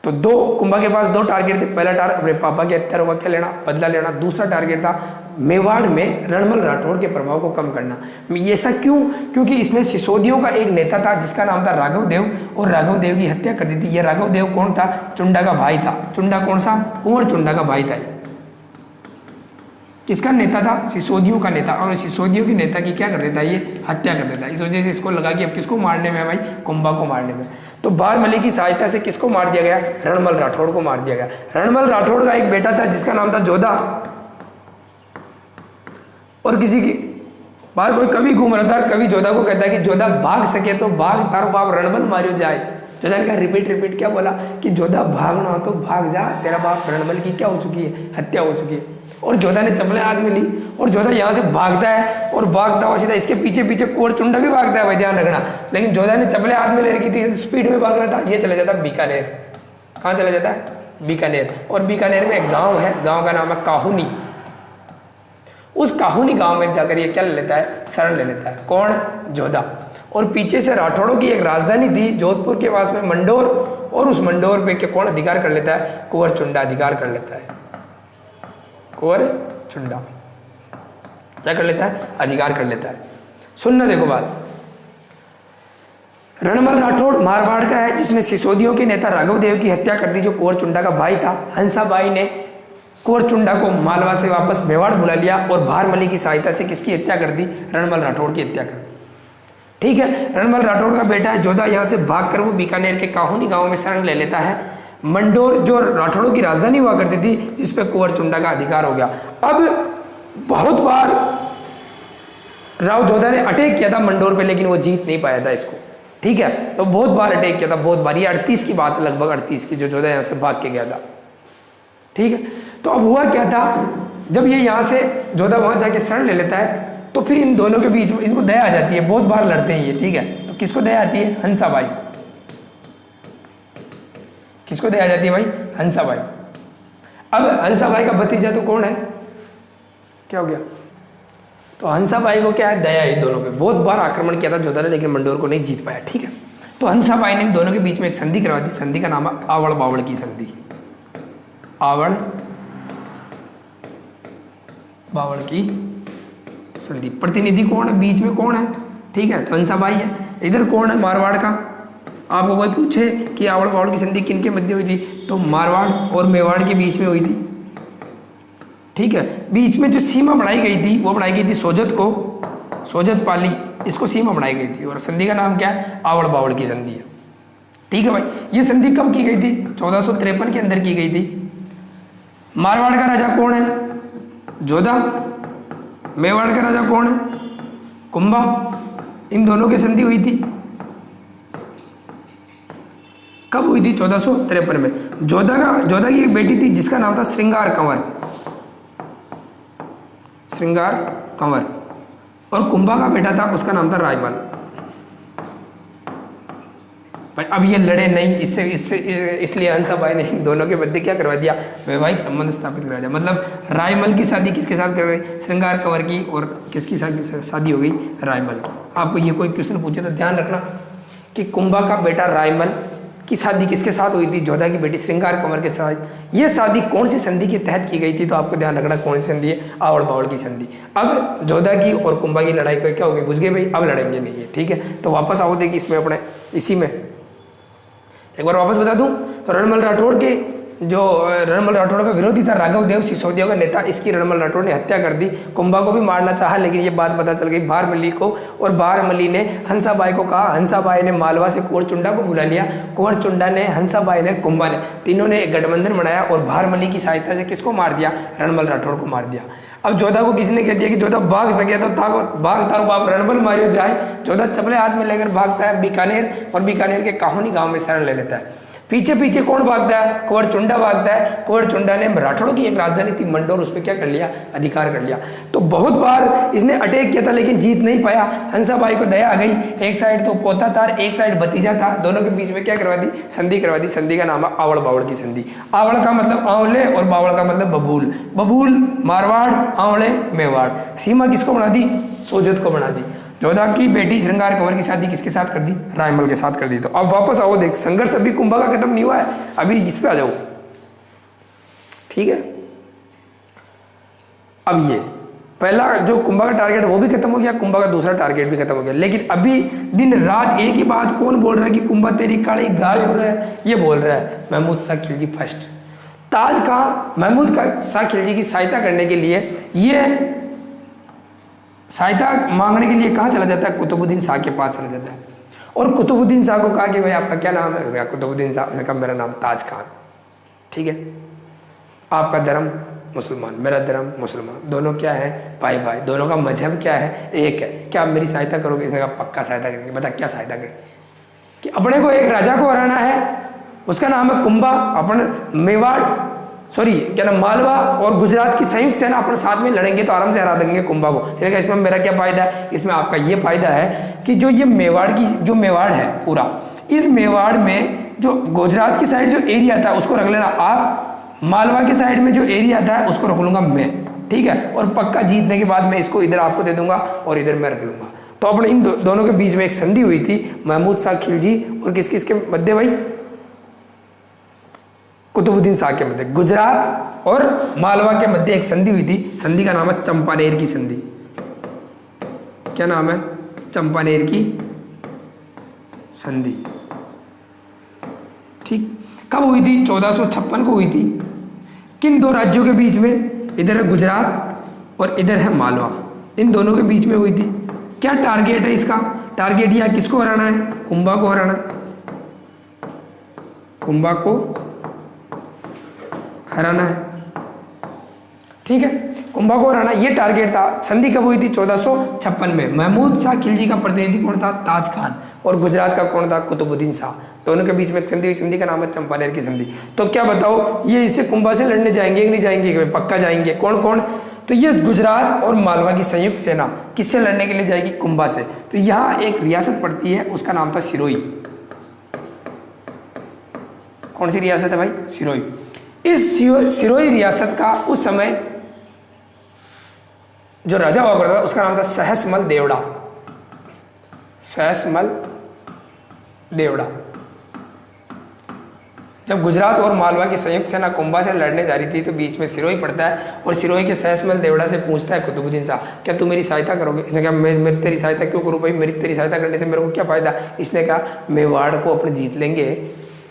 तो कुंभा के पास 2 टारगेट थे। पहला टारगेट अपने पापा के हत्यारों का क्या लेना, बदला लेना। दूसरा टारगेट था मेवाड़ में रणमल राठौड़ के प्रभाव को कम करना। ये ऐसा क्यों, क्योंकि इसने सिसोदियों का एक नेता था जिसका नाम था राघव देव, और राघव देव की हत्या कर दी थी। ये राघव देव कौन था, चुंडा का भाई था। चुंडा कौन सा, कुंवर चुंडा का भाई था। किसका नेता था, सिसोदियों का नेता, और सिसोदियों के नेता की क्या कर देता, ये हत्या कर देता। इस वजह से इसको लगा कि अब किसको मारने में है भाई, कुंभा को मारने में। तो बारमली की सहायता से किसको मार दिया गया, रणमल राठौड़ को मार दिया गया। रणमल राठौड़ का एक बेटा था जिसका नाम था जोधा, और किसी की बाहर कोई कवि घूम रहा था, कवि जोधा को कहता है कि जोधा भाग सके तो भाग, तारो बाप रणमल मारियो जाए। जोधा ने कहा रिपीट क्या बोला कि जोधा भागना हो तो भाग जा, तेरा बाप रणमल की क्या हो चुकी है, हत्या हो चुकी है। और जोधा ने चप्पलें हाथ में ली और जोधा यहाँ से भागता है और भागता हुआ सीधा इसके पीछे पीछे कुंवर चुंडा भी भागता है भाई, ध्यान रखना। लेकिन जोधा ने चप्पलें हाथ में ले रखी थी, स्पीड में भाग रहा था, ये चला जाता है बीकानेर। कहाँ चला जाता है? बीकानेर। और बीकानेर में एक गाँव है, गाँव का नाम है काहुनी। उस काहुनी गांव में जाकर ये क्या ले लेता है? शरण ले लेता है। कौन? जोधा। और पीछे से राठौड़ों की एक राजधानी थी जोधपुर के पास में मंडोर, और उस मंडोर पे कौन अधिकार कर लेता है? कुंवर चुंडा अधिकार कर लेता है। कुंवर चुंडा क्या कर लेता है? अधिकार कर लेता है। सुनना देखो बात, रणमल राठौड़ मारवाड़ का है जिसने सिसोदियों के नेता राघव देव की हत्या कर दी, जो कुंवर चुंडा का भाई था। हंसाबाई ने कुंवर चुंडा को मालवा से वापस मेवाड़ बुला लिया और भारमली की सहायता से किसकी हत्या कर दी? रणमल राठौड़ की हत्या कर दी। ठीक है, रणमल राठौड़ का बेटा है जोधा यहाँ से भागकर वो बीकानेर के काहुनी गांव में शरण ले लेता है। मंडोर जो राठौड़ों की राजधानी हुआ करती थी, इस पे कुंवर चुंडा का अधिकार हो गया। अब बहुत बार राव जोधा ने अटैक किया था मंडोर पे, लेकिन वो जीत नहीं पाया था इसको। ठीक है, तो बहुत बार अटैक किया था, बहुत बार। ये 38 की बात है, लगभग 38 की, जो जोधा यहाँ से भाग के गया था। ठीक है, तो अब हुआ क्या था, जब ये यहाँ से जोधा वहां जाके शरण ले लेता है, तो फिर इन दोनों के बीच में इनको दया आ जाती है। बहुत बार लड़ते हैं ये। ठीक है, तो किसको दया आती है? हंसाबाई। किसको दया आ जाती है भाई? हंसाबाई। अब हंसाबाई का भतीजा तो कौन है? क्या हो गया? तो हंसाबाई को क्या है? दया है इन दोनों पे। बहुत बार आक्रमण किया था जोधा ने, लेकिन मंडोर को नहीं जीत पाया। ठीक है, तो हंसाबाई ने इन दोनों के बीच में एक संधि करवा दी। संधि का नाम है आवड़ बावड़ की संधि। आवड़ बावड़ की संधि। प्रतिनिधि कौन है? बीच में कौन है? ठीक है, तो हंसाबाई है। इधर कौन है? मारवाड़ का। आपको कोई पूछे कि आवड़ बावड़ की संधि किन के मध्य हुई थी, तो मारवाड़ और मेवाड़ के बीच में हुई थी। ठीक है, बीच में जो सीमा बढ़ाई गई थी वो बढ़ाई गई थी सोजत को, सोजत पाली, इसको सीमा बढ़ाई गई थी। और संधि का नाम क्या है? आवड़ बावड़ की संधि है। ठीक है भाई, ये संधि कब की गई थी? 1453 के अंदर की गई थी। मारवाड़ का राजा कौन है? जोधा। मेवाड़ का राजा कौन है? कुंभा। इन दोनों की संधि हुई थी। कब हुई थी? 1453 में। जोधा की एक बेटी थी जिसका नाम था श्रृंगार कंवर। श्रृंगार कंवर। और कुंभा का बेटा था, उसका नाम था रायमल। अब ये लड़े नहीं, इसलिए हंसाबाई ने दोनों के मध्य क्या करवा दिया? वैवाहिक संबंध स्थापित करा दिया। मतलब रायमल की शादी किसके साथ कर गई? श्रृंगार कंवर की। और किसकी शादी हो गई? रायमल की। आपको ये कोई क्वेश्चन पूछे तो ध्यान रखना कि कुंभा का बेटा रायमल की शादी किसके साथ हुई थी? जोधा की बेटी श्रृंगार कंवर के साथ। ये शादी कौन सी संधि के तहत की गई थी? तो आपको ध्यान रखना कौन सी संधि है? आवड़ बावड़ की संधि। अब जोधा की और कुंभा की लड़ाई को क्या हो गई? बुझ गए भाई, अब लड़ेंगे नहीं है। ठीक है, तो वापस आओ, देखिए इसमें अपने इसी में एक बार वापस बता दूं तो रणमल राठौड़ का विरोधी था राघव देव, सिसोदिया का नेता। इसकी रणमल राठौड़ ने हत्या कर दी। कुंभा को भी मारना चाहा, लेकिन ये बात पता चल गई भारमली को, और भारमली ने हंसाबाई को कहा। हंसाबाई ने मालवा से कुंवर चुंडा को बुला लिया। कुंवर चुंडा ने, हंसाबाई ने, कुंभा ने, तीनों ने एक गठबंधन बनाया और भारमली की सहायता से किसको मार दिया? रणमल राठौड़ को मार दिया। अब जोधा को किसी ने कह दिया कि जोधा भाग सके तो भाग तारो बाप रणमल मारियो जाए। जोधा चपले हाथ में लेकर भागता है बीकानेर, और बीकानेर के काहुनी गांव में शरण ले लेता है। पीछे पीछे कौन भागता है? कुंवर चुंडा भागता है। कुंवर चुंडा ने राठौड़ों की एक राजधानी थी मंडोर, उस पर क्या कर लिया? अधिकार कर लिया। तो बहुत बार इसने अटैक किया था, लेकिन जीत नहीं पाया। हंसाबाई को दया आ गई। एक साइड तो पोता था, एक साइड भतीजा था, दोनों के बीच में क्या करवा दी? संधि करवा दी। संधि का नाम है आवड़ बावड़ की संधि। आवड़ का मतलब आंवले और बावड़ का मतलब बबूल। बबूल मारवाड़, आंवले मेवाड़। सीमा किसको बना दी? सोजत को बना दी। जोधा की बेटी श्रृंगार कंवर की शादी किसके साथ कर दी? रायमल के साथ कर दी। तो अब वापस आओ, देख संघर्ष अभी कुंभा का खत्म नहीं हुआ है, अभी इस पे आ जाओ। ठीक है, अब ये पहला जो कुंभा का टारगेट वो भी खत्म हो गया, कुंभा का दूसरा टारगेट भी खत्म हो गया। लेकिन अभी दिन रात एक ही बात कौन बोल रहा है कि कुंभा तेरी काली गाय हो रहा है? ये बोल रहा है महमूद शाह खिलजी फर्स्ट। ताज कहाँ? महमूद शाह खिलजी की सहायता करने के लिए, ये सहायता मांगने के लिए कहाँ चला जाता है? कुतुबुद्दीन शाह के पास चला जाता है। और कुतुबुद्दीन शाह को कहा कि भाई आपका क्या नाम है? कुतुबुद्दीन शाह ने कहा मेरा नाम ताज खान। ठीक है, आपका धर्म मुसलमान, मेरा धर्म मुसलमान, दोनों क्या है? भाई भाई। दोनों का मजहब क्या है? एक है। क्या आप मेरी सहायता करोगे? इसने कहा पक्का सहायता करेंगे। बता क्या सहायता करेंगे? कि अपने को एक राजा को हराना है, उसका नाम है कुंभा। अपन मेवाड़ सॉरी क्या नाम, मालवा और गुजरात की संयुक्त सेना अपने साथ में लड़ेंगे तो आराम से हरा देंगे कुंभा को। इन्होंने कहा इसमें मेरा क्या फायदा है, इसमें आपका ये फायदा है कि जो ये मेवाड़ की जो मेवाड़ है पूरा, इस मेवाड़ में जो गुजरात की साइड जो एरिया था उसको रख लेना आप, मालवा की साइड में जो एरिया था उसको रख लूंगा मैं, ठीक है। और पक्का जीतने के बाद मैं इसको इधर आपको दे दूंगा और इधर मैं रख लूंगा। तो अपने इन दोनों के बीच में एक संधि हुई थी महमूद शाह खिलजी और किस किस के मध्य भाई, कुतुबुद्दीन शाह के मध्य, गुजरात और मालवा के मध्य एक संधि हुई थी। संधि का नाम है चंपानेर की संधि। क्या नाम है, चंपानेर की संधि, ठीक। कब हुई थी, 1456 को हुई थी। किन दो राज्यों के बीच में, इधर है गुजरात और इधर है मालवा, इन दोनों के बीच में हुई थी। क्या टारगेट है इसका, टारगेट यह किसको हराना है, कुंभा को हराना, कुंभा को हराना है, ठीक है, कुंभा को हराना, ये टारगेट था। संधि कब हुई थी, 1456 में। महमूद शाह खिलजी का प्रतिनिधि कौन था, ताज खान, और गुजरात का कौन था, कुतुबुद्दीन शाह। दोनों के बीच में एक संधि हुई, संधि का नाम है चंपानेर की संधि। तो क्या बताओ, ये इससे कुंभा से लड़ने जाएंगे कि नहीं जाएंगे, पक्का जाएंगे। कौन कौन, तो ये गुजरात और मालवा की संयुक्त सेना किससे लड़ने के लिए जाएगी, कुंभा से। तो यहाँ एक रियासत पड़ती है, उसका नाम था सिरोही। कौन सी रियासत है भाई, सिरोही। इस सिरोही रियासत का उस समय जो राजा हुआ करता था उसका नाम था सहसमल देवड़ा, सहसमल देवड़ा। जब गुजरात और मालवा की संयुक्त सेना कुंभा से लड़ने जा रही थी तो बीच में सिरोही पड़ता है और सिरोही के सहसमल देवड़ा से पूछता है कुतुबुद्दीन शाह, क्या तू मेरी सहायता करोगे। इसने कहा मैं तेरी सहायता क्यों करूँ भाई, मेरी तेरी सहायता करने से मेरे को क्या फायदा। इसने कहा मेवाड़ को अपने जीत लेंगे,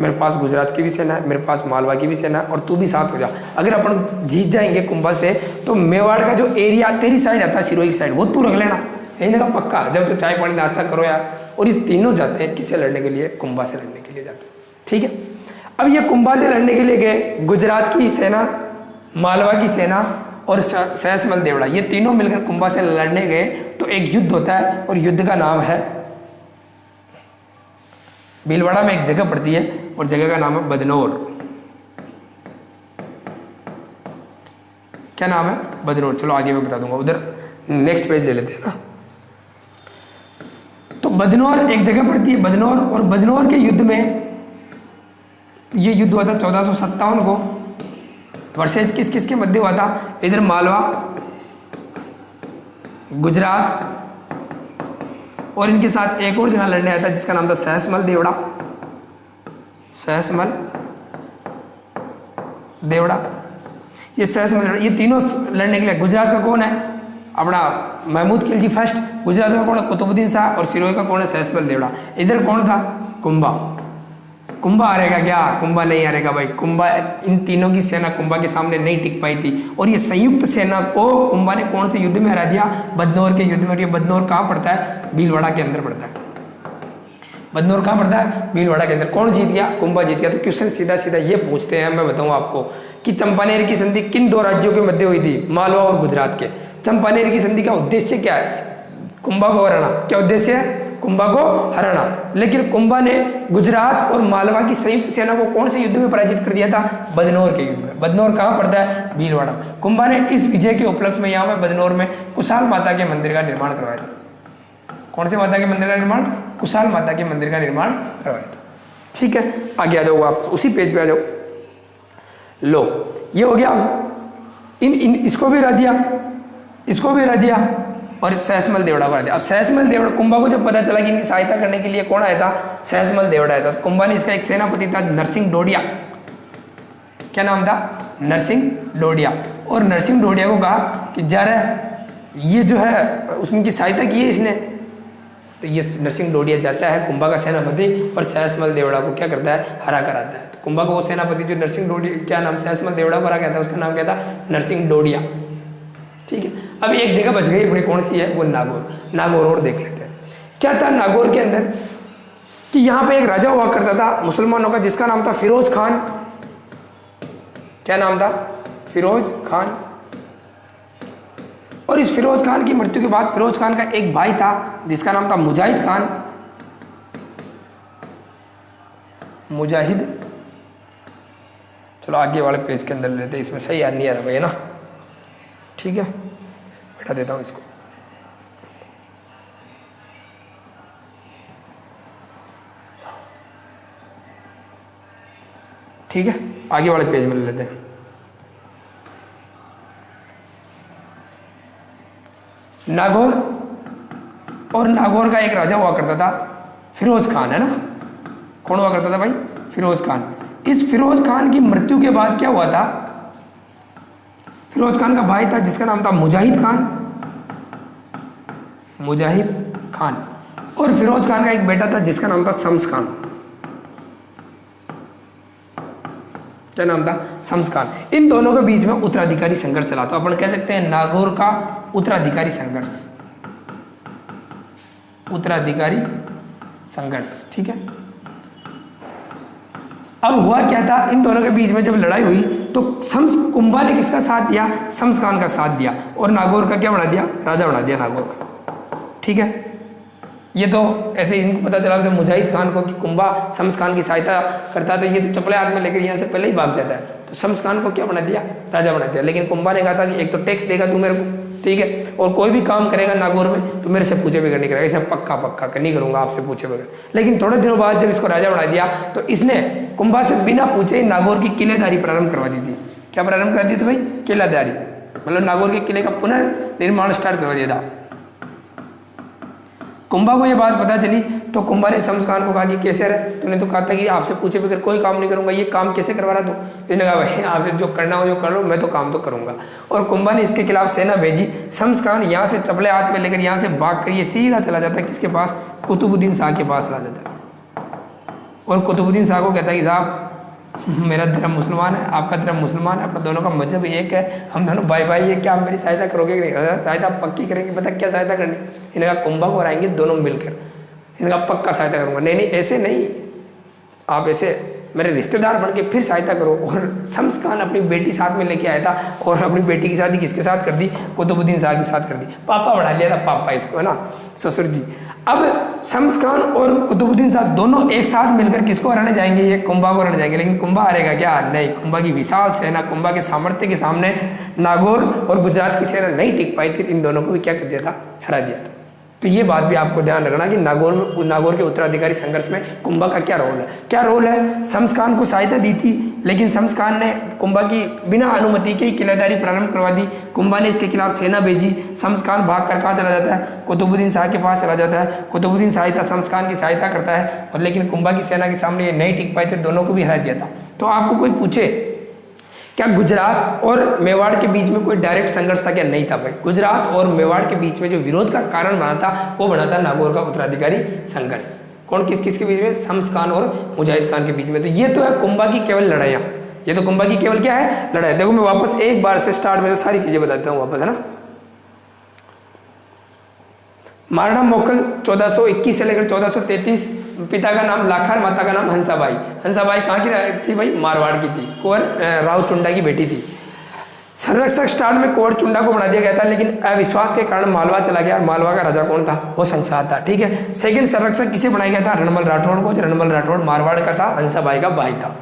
मेरे पास गुजरात की भी सेना है, मेरे पास मालवा की भी सेना है, और तू भी साथ हो जा। अगर अपन जीत जाएंगे कुंभा से तो मेवाड़ का जो एरिया तेरी साइड आता है, सिरोही की साइड, वो तू रख लेना। इन्होंने कहा पक्का, जब तो चाय पानी नाश्ता करो यार। और ये तीनों जाते हैं किससे लड़ने के लिए, कुंभा से लड़ने के लिए जाते हैं, ठीक है। अब ये कुंभा से लड़ने के लिए गए, गुजरात की सेना, मालवा की सेना और सहसमल देवड़ा, ये तीनों मिलकर कुंभा से लड़ने गए। तो एक युद्ध होता है और युद्ध का नाम है, भीलवाड़ा में एक जगह पड़ती है और जगह का नाम है बदनौर। क्या नाम है, बदनौर। चलो आगे मैं बता दूंगा, उधर नेक्स्ट पेज ले लेते हैं ना। तो बदनौर एक जगह पड़ती है, बदनौर। और बदनौर के युद्ध में, ये युद्ध हुआ था 1457 को। वर्सेज किस किस के मध्य हुआ था, इधर मालवा, गुजरात और इनके साथ एक और जगह लड़ने आया था जिसका नाम था सहसमल देवड़ा, सहसमल देवड़ा। ये सहसमल, ये तीनों लड़ने के लिए, गुजरात का कौन है अपना महमूद खिलजी फर्स्ट, गुजरात का कौन है कुतुबुद्दीन शाह, और सिरोही का कौन है सहसमल देवड़ा। इधर कौन था, कुंभा। कुंभा हारेगा क्या, कुंभा नहीं हारेगा भाई। कुंभा, इन तीनों की सेना कुंभा के सामने नहीं टिक पाई थी और ये संयुक्त सेना को कुंभा ने कौन से युद्ध में हरा दिया, बदनौर के युद्ध में। और ये बदनौर कहाँ पड़ता है, भीलवाड़ा के अंदर पड़ता है। बदनौर कहाँ पड़ता है, भीलवाड़ा के अंदर। कौन जीत गया, कुंभा जीत गया। तो क्वेश्चन सीधा सीधा ये पूछते हैं, मैं बताऊँ आपको कि चंपानेर की संधि किन दो राज्यों के मध्य हुई थी, मालवा और गुजरात के। चंपानेर की संधि का उद्देश्य क्या है, कुंभा को हराना। क्या उद्देश्य है, कुंभा को हराना। लेकिन कुंभा ने गुजरात और मालवा की संयुक्त सेना को कौन से युद्ध में पराजित कर दिया था, बदनौर के युद्ध में। बदनौर कहाँ पड़ता है, भीलवाड़ा। कुंभा ने इस विजय के उपलक्ष्य में यहाँ पे बदनौर में कुशाल माता के मंदिर का निर्माण करवाया था। कौन से माता के मंदिर का निर्माण, कुशाल माता के मंदिर का निर्माण करवाया था, ठीक है। आगे आ जाओ, आप उसी पेज पे आ जाओ। लो, ये हो गया। इन इसको भी हरा दिया, इसको भी हरा दिया और सहसमल देवड़ा को हरा दिया। अब सहसमल देवड़ा, कुंभा को जब पता चला कि इनकी सहायता करने के लिए कौन आया था, सहसमल देवड़ा आया था। तो कुंभा ने, इसका एक सेनापति था नरसिंह डोडिया। क्या नाम था, नरसिंह डोडिया। और नरसिंह डोडिया को कहा कि जा रहा ये जो है उसकी सहायता की है इसने। तो ये नरसिंह डोडिया जाता है, कुंभा का सेनापति, और सहसमल देवड़ा को क्या करता है, हरा कर आता है। तो कुंभा का वो सेनापति जो नरसिंह डोडिया, क्या नाम, सहसमल देवड़ा को हरा गया था, उसका नाम क्या था, नरसिंह डोडिया, ठीक है। अब एक जगह बच गई अपनी, कौन सी है, वो नागौर। नागौर और देख लेते हैं क्या था नागौर के अंदर, कि यहाँ पे एक राजा हुआ करता था मुसलमानों का, जिसका नाम था फिरोज खान। क्या नाम था, फिरोज खान। और इस फिरोज खान की मृत्यु के बाद फिरोज खान का एक भाई था जिसका नाम था मुजाहिद खान। मुजाहिद, चलो आगे वाले पेज के अंदर लेते हैं, इसमें सही याद नहीं आ रहा भैया ना। ठीक है, बैठा देता हूँ इसको। ठीक है, आगे वाले पेज में ले लेते हैं। नागौर, और नागौर का एक राजा हुआ करता था फिरोज खान, है ना। कौन हुआ करता था भाई? फिरोज खान। इस फिरोज खान की मृत्यु के बाद क्या हुआ था? फिरोज खान का भाई था जिसका नाम था मुजाहिद खान, मुजाहिद खान, और फिरोज खान का एक बेटा था जिसका नाम था शम्स खान। क्या नाम था? शम्स खान। इन दोनों के बीच में उत्तराधिकारी संघर्ष चला। तो अपन कह सकते हैं नागौर का उत्तराधिकारी संघर्ष, उत्तराधिकारी संघर्ष। ठीक है, अब हुआ क्या था इन दोनों के बीच में? जब लड़ाई हुई तो शम्स कुंभा ने किसका साथ दिया? शम्स खान का साथ दिया, और नागौर का क्या बना दिया? राजा बना दिया नागौर का। ठीक है, ये तो ऐसे इनको पता चला जब मुजाहिद खान को कि कुंभा शम्स खान की सहायता करता है, तो ये तो चपले हाथ में लेकर यहाँ से पहले ही भाग जाता है। तो शम्स खान को क्या बना दिया? राजा बना दिया। लेकिन कुंभा ने कहा था कि एक तो टैक्स देगा तू मेरे को, ठीक है, और कोई भी काम करेगा नागौर में तो मेरे से पूछे बगैर नहीं करेगा। इसने पक्का नहीं करूंगा आपसे पूछे बगैर। लेकिन थोड़े दिनों बाद जब इसको राजा बना दिया तो इसने कुंभा से बिना पूछे नागौर की किलेदारी प्रारंभ करवा दी थी। क्या प्रारंभ करा दी थी भाई? किलेदारी, मतलब नागौर के किले का पुनर्निर्माण स्टार्ट करवा दिया था। कुंभा को ये बात पता चली तो कुंभा ने शम्स खान को कहा कि कैसे रहे, तूने तो कहा था कि आपसे पूछे बगैर कोई काम नहीं करूंगा, ये काम कैसे करवा रहा तू? इसने कहा भाई आपसे जो करना हो जो कर लो, मैं तो काम तो करूंगा। और कुंभा ने इसके खिलाफ सेना भेजी। शम्स खान यहाँ से चपले हाथ में लेकर यहाँ से भाग कर ये सीधा चला जाता है किसके पास? कुतुबुद्दीन शाह के पास चला जाता है, और कुतुबुद्दीन शाह को कहता है कि साहब मेरा धर्म मुसलमान है, आपका धर्म मुसलमान है, अपना दोनों का मजहब एक है, हम दोनों भाई भाई है, क्या आप मेरी सहायता करोगे कि नहीं? सहायता पक्की करेंगे। पता क्या सहायता करनी? इन्हें कहा कुंभा को हराएंगे दोनों मिलकर। इन्हें कहा पक्का सहायता करूंगा। नहीं ऐसे नहीं, आप ऐसे मेरे रिश्तेदार बन के फिर सहायता करो। और शम्स खान अपनी बेटी साथ में लेके आया था, और अपनी बेटी की शादी किसके साथ कर दी? कुतुबुद्दीन शाह के साथ कर दी। पापा बढ़ा लिया था, पापा इसको, है ना, ससुर जी। अब शम्स खान और कुतुबुद्दीन शाह दोनों एक साथ मिलकर किसको हराने जाएंगे? ये कुंभा को हराने जाएंगे। लेकिन कुंभा हारेगा क्या? नहीं, कुंभा की विशाल सेना, कुंभा के सामर्थ्य के सामने नागौर और गुजरात की सेना नहीं टिक पाई थी। इन दोनों को भी क्या कर दिया था? हरा दिया था। तो ये बात भी आपको ध्यान रखना कि नागौर के उत्तराधिकारी संघर्ष में कुंभा का क्या रोल है। क्या रोल है? शम्स खान को सहायता दी थी, लेकिन शम्स खान ने कुंभा की बिना अनुमति के ही किलेदारी प्रारंभ करवा दी। कुंभा ने इसके खिलाफ सेना भेजी। शम्स खान भाग कर कहाँ चला जाता है? कुतुबुद्दीन शाह के पास चला जाता है। कुतुबुद्दीन शाह शम्स खान की सहायता करता है, और लेकिन कुंभा की सेना के सामने ये नहीं टिक पाए थे, दोनों को भी हरा दिया था। तो आपको कोई पूछे क्या गुजरात और मेवाड़ के बीच में कोई डायरेक्ट संघर्ष था क्या? नहीं था भाई। गुजरात और मेवाड़ के बीच में जो विरोध का कारण बना था वो बना था नागौर का उत्तराधिकारी संघर्ष। कौन किस के बीच में? शम्स खान और मुजाहिद खान के बीच में। तो ये तो है कुंभा की केवल लड़ाइयाँ, ये तो कुंभा की केवल क्या है? लड़ाई। देखो मैं वापस एक बार से स्टार्ट में सारी चीजें बताता हूँ वापस, है ना। महाराणा मोकल 1421 से लेकर 1433, पिता का नाम लाखार, माता का नाम हंसाबाई। हंसाबाई कहाँ की थी भाई? मारवाड़ की थी। कुंवर राव चुंडा की बेटी थी। संरक्षक स्टार्ट में कुंवर चुंडा को बना दिया गया था, लेकिन अविश्वास के कारण मालवा चला गया, और मालवा का राजा कौन था? वो संसार था। ठीक है, सेकंड संरक्षक किसे बनाया गया था? रणमल राठौड़ को। रणमल राठौड़ मारवाड़ का था, हंसाबाई का भाई था।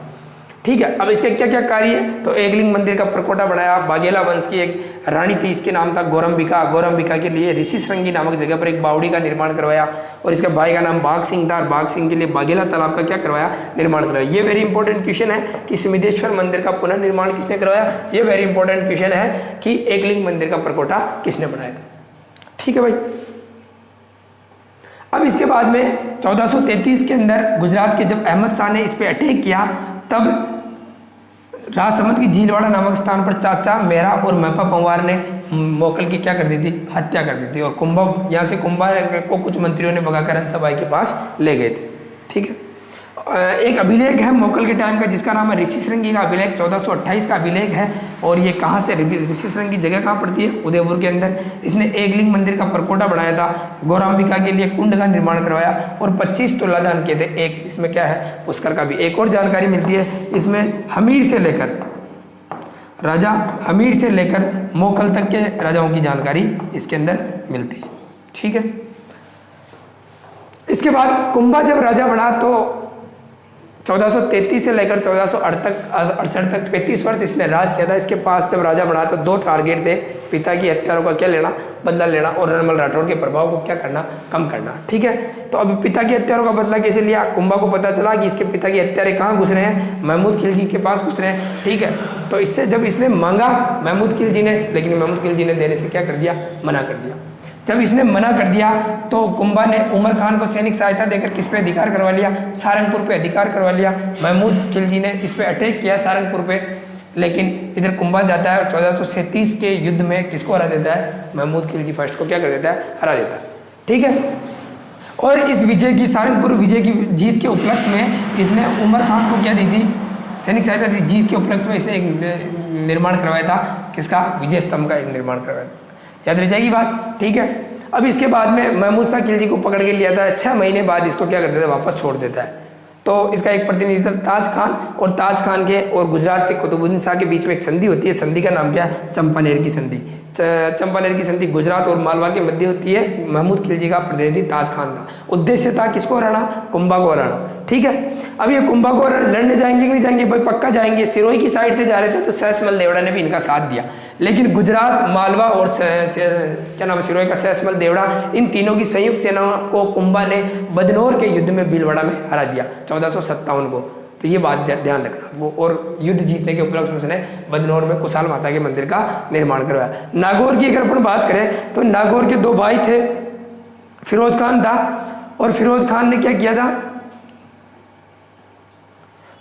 ठीक है, अब इसके क्या क्या कार्य है? तो एकलिंग मंदिर का प्रकोटा बनाया। बाघेला वंश की एक रानी थी, इसके नाम था गौरम्बिका। गौरम्बिका के लिए ऋषि श्रृंगी नामक जगह पर एक बावड़ी का निर्माण करवाया, और इसके भाई का नाम बाघ सिंह था। बाघ सिंह के लिए बाघेला तालाब का क्या करवाया? निर्माण करवाया। ये वेरी इंपॉर्टेंट क्वेश्चन है कि सिमिदेश्वर मंदिर का पुनर्निर्माण किसने करवाया? ये वेरी इंपॉर्टेंट क्वेश्चन है कि एकलिंग मंदिर का प्रकोटा किसने बनाया? ठीक है भाई। अब इसके बाद में 1433 के अंदर गुजरात के जब अहमद शाह ने इस पर अटैक किया, तब राजसमंद की झीलवाड़ा नामक स्थान पर चाचा मेहरा और महपा पंवार ने मोकल की क्या कर दी थी? हत्या कर दी थी। और कुंभा, यहाँ से कुंभा को कुछ मंत्रियों ने भगाकर हंसाबाई के पास ले गए थे। ठीक है, एक अभिलेख है मोकल के टाइम का जिसका नाम है ऋषि श्रृंगी का अभिलेख। 1428 का अभिलेख है, और ये कहाँ से? ऋषि श्रृंगी जगह कहाँ पड़ती है? उदयपुर के अंदर। इसने एकलिंग मंदिर का प्रकोटा बनाया था, गौराम्बिका के लिए कुंड का निर्माण करवाया, और 25 तोला दान किए थे। एक इसमें क्या है? पुष्कर का भी एक और जानकारी मिलती है इसमें। हमीर से लेकर राजा हमीर से लेकर मोकल तक के राजाओं की जानकारी इसके अंदर मिलती है। ठीक है, इसके बाद कुंभा जब राजा बना तो 1433 से लेकर 1468 तक 35 वर्ष इसने राज किया था। इसके पास जब राजा बना तो 2 टारगेट थे, पिता की हत्यारों का क्या लेना, बदला लेना, और नरमल राठौड़ के प्रभाव को क्या करना, कम करना। ठीक है, तो अब पिता की हत्यारों का बदला कैसे लिया? कुंभा को पता चला कि इसके पिता की हत्यारे कहाँ घुस रहे हैं, महमूद खिलजी के पास घुस रहे हैं। ठीक है, तो इससे जब इसने मांगा महमूद खिलजी ने, लेकिन महमूद खिलजी ने देने से क्या कर दिया, मना कर दिया। जब इसने मना कर दिया तो कुंभा ने उमर खान को सैनिक सहायता देकर किस पे अधिकार करवा लिया, सारंगपुर पे अधिकार करवा लिया। महमूद खिलजी ने इस पे अटैक किया सारंगपुर पे, लेकिन इधर कुंभा जाता है और 1437 के युद्ध में किसको हरा देता है, महमूद खिलजी फर्स्ट को क्या कर देता है, हरा देता है। ठीक है, और इस विजय की, सारंगपुर विजय की जीत के उपलक्ष्य में इसने उमर खान को क्या दी थी, सैनिक सहायता दी। जीत के उपलक्ष्य में इसने एक निर्माण करवाया था, किसका, विजय स्तंभ का एक निर्माण करवाया, याद रह जाएगी बात। ठीक है, अब इसके बाद में महमूद शाह खिलजी को पकड़ के लिया था, 6 महीने बाद इसको क्या कर देता है, वापस छोड़ देता है। तो इसका एक प्रतिनिधि ताज खान, और ताज खान के और गुजरात के कुतुबुद्दीन शाह के बीच में एक संधि होती है। संधि का नाम क्या है, चंपानेर की संधि। चंपानेर की संधि गुजरात और मालवा के मध्य होती है। महमूद खिलजी का प्रतिनिधि ताज खान था। उद्देश्य था किसको हराना, कुंभा को हराना। ठीक है, अब ये कुंभा को लड़ने जाएंगे कि नहीं जाएंगे, भाई पक्का जाएंगे। सिरोही की साइड से जा रहे थे तो सहसमल देवड़ा ने भी इनका साथ दिया, लेकिन गुजरात, मालवा और क्या नाम है, सिरोही का सहसमल देवड़ा, इन तीनों की संयुक्त सेनाओं को कुंभा ने बदनौर के युद्ध में भीलवाड़ा में हरा दिया 1457 को। तो ये बात ध्यान रखना वो, और युद्ध जीतने के उपलक्ष्य में उसने बदनौर में कुशाल माता के मंदिर का निर्माण करवाया। नागौर की अगर अपन बात करें तो नागौर के 2 भाई थे, फिरोज खान था, और फिरोज खान ने क्या किया था,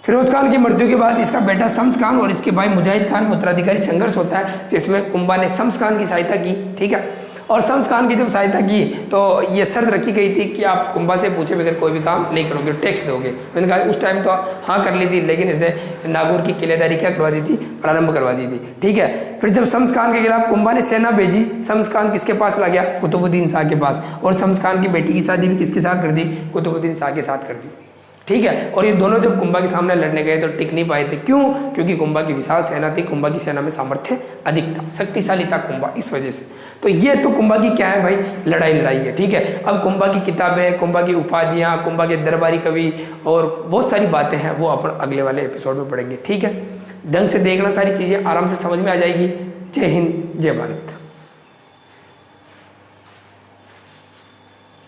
फिरोज खान की मृत्यु के बाद इसका बेटा शम्स खान और इसके भाई मुजाहिद खान में उत्तराधिकारी संघर्ष होता है, जिसमें कुंभा ने शम्स खान की सहायता की। ठीक है, और शम्स खान की जब सहायता की तो ये शर्त रखी गई थी कि आप कुंभा से पूछे बगैर कोई भी काम नहीं करोगे, टैक्स दोगे। मैंने कहा उस टाइम तो हाँ कर ली थी, लेकिन इसने नागौर की किलेदारी क्या करवा दी थी, प्रारंभ करवा दी थी। ठीक है, फिर जब शम्स खान के खिलाफ कुंभा ने सेना भेजी, शम्स खान किसके पास ला गया, कुतुबुद्दीन शाह के पास, और शम्स खान की बेटी की शादी भी किसके साथ कर दी, कुतुबुद्दीन शाह के साथ कर दी। ठीक है, और ये दोनों जब कुंभा के सामने लड़ने गए तो टिक नहीं पाए थे। क्यों? क्योंकि कुंभा की विशाल सेना थी, कुंभा की सेना में सामर्थ्य अधिक था, शक्तिशाली था कुंभा, इस वजह से। तो ये तो कुंभा की क्या है भाई, लड़ाई है। ठीक है, अब कुंभा की किताबें, कुंभा की उपाधियां, कुंभा के दरबारी कवि और बहुत सारी बातें हैं, वो अपन अगले वाले एपिसोड में पढ़ेंगे। ठीक है, ढंग से देखना, सारी चीजें आराम से समझ में आ जाएगी। जय हिंद, जय भारत।